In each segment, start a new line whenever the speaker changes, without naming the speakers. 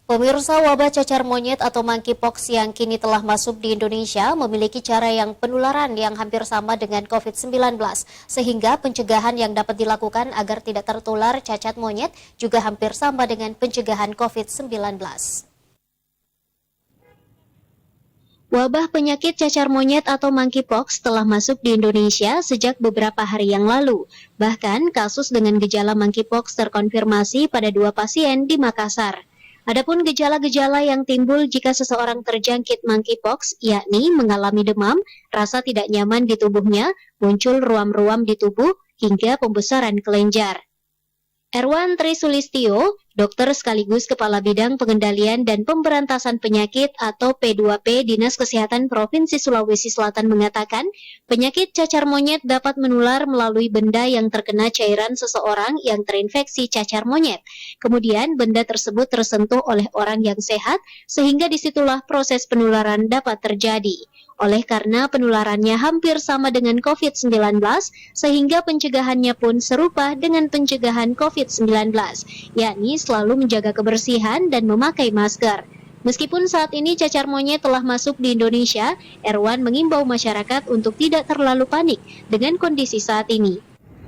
Pemirsa, wabah cacar monyet atau monkeypox yang kini telah masuk di Indonesia memiliki cara yang penularan yang hampir sama dengan COVID-19, sehingga pencegahan yang dapat dilakukan agar tidak tertular cacat monyet juga hampir sama dengan pencegahan COVID-19. Wabah penyakit cacar monyet atau monkeypox telah masuk di Indonesia sejak beberapa hari yang lalu. Bahkan, kasus dengan gejala monkeypox terkonfirmasi pada 2 pasien di Makassar. Adapun gejala-gejala yang timbul jika seseorang terjangkit monkeypox, yakni mengalami demam, rasa tidak nyaman di tubuhnya, muncul ruam-ruam di tubuh, hingga pembesaran kelenjar. Erwan Trisulistio, dokter sekaligus Kepala Bidang Pengendalian dan Pemberantasan Penyakit atau P2P Dinas Kesehatan Provinsi Sulawesi Selatan mengatakan, penyakit cacar monyet dapat menular melalui benda yang terkena cairan seseorang yang terinfeksi cacar monyet. Kemudian benda tersebut tersentuh oleh orang yang sehat, sehingga disitulah proses penularan dapat terjadi. Oleh karena penularannya hampir sama dengan COVID-19, sehingga pencegahannya pun serupa dengan pencegahan COVID-19, yakni selalu menjaga kebersihan dan memakai masker. Meskipun saat ini cacar monyet telah masuk di Indonesia, Erwan mengimbau masyarakat untuk tidak terlalu panik dengan kondisi saat ini.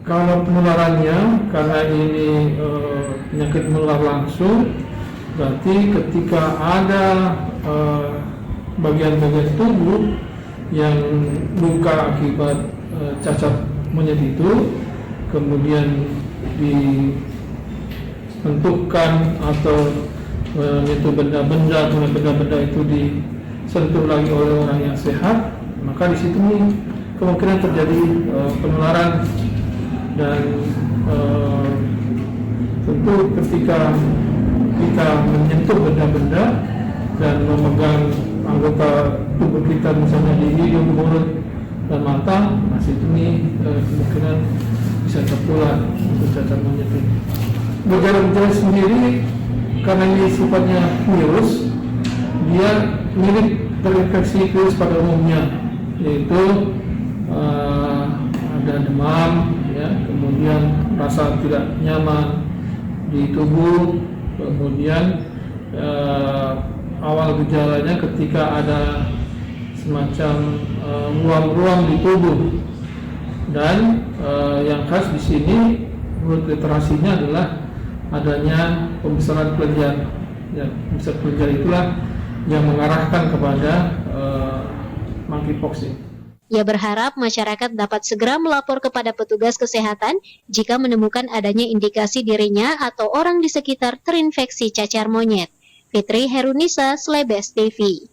Kalau penularannya, karena ini penyakit menular langsung, berarti ketika ada bagian-bagian tubuh yang luka akibat cacar monyet itu, kemudian dibentukkan atau menyentuh benda-benda, kemudian benda-benda itu disentuh lagi oleh orang yang sehat, maka di situ kemungkinan terjadi penularan. Dan tentu ketika kita menyentuh benda-benda dan memegang anggota tubuh kita, misalnya di hidung, mulut, dan mata, masih ini kemungkinan bisa tertular untuk cacar monyet ini. Gejala-gejala sendiri, karena ini sifatnya virus, dia mirip terinfeksi virus pada umumnya, yaitu ada demam, ya, kemudian rasa tidak nyaman di tubuh, kemudian awal gejalanya ketika ada semacam ruam-ruam di tubuh, dan yang khas di sini menurut literasinya adalah adanya pembesaran kelenjar. Ya, pembesaran kelenjar itulah yang mengarahkan kepada monkeypox ini.
Ia berharap masyarakat dapat segera melapor kepada petugas kesehatan jika menemukan adanya indikasi dirinya atau orang di sekitar terinfeksi cacar monyet. Fitri Herunisa, Slebes TV.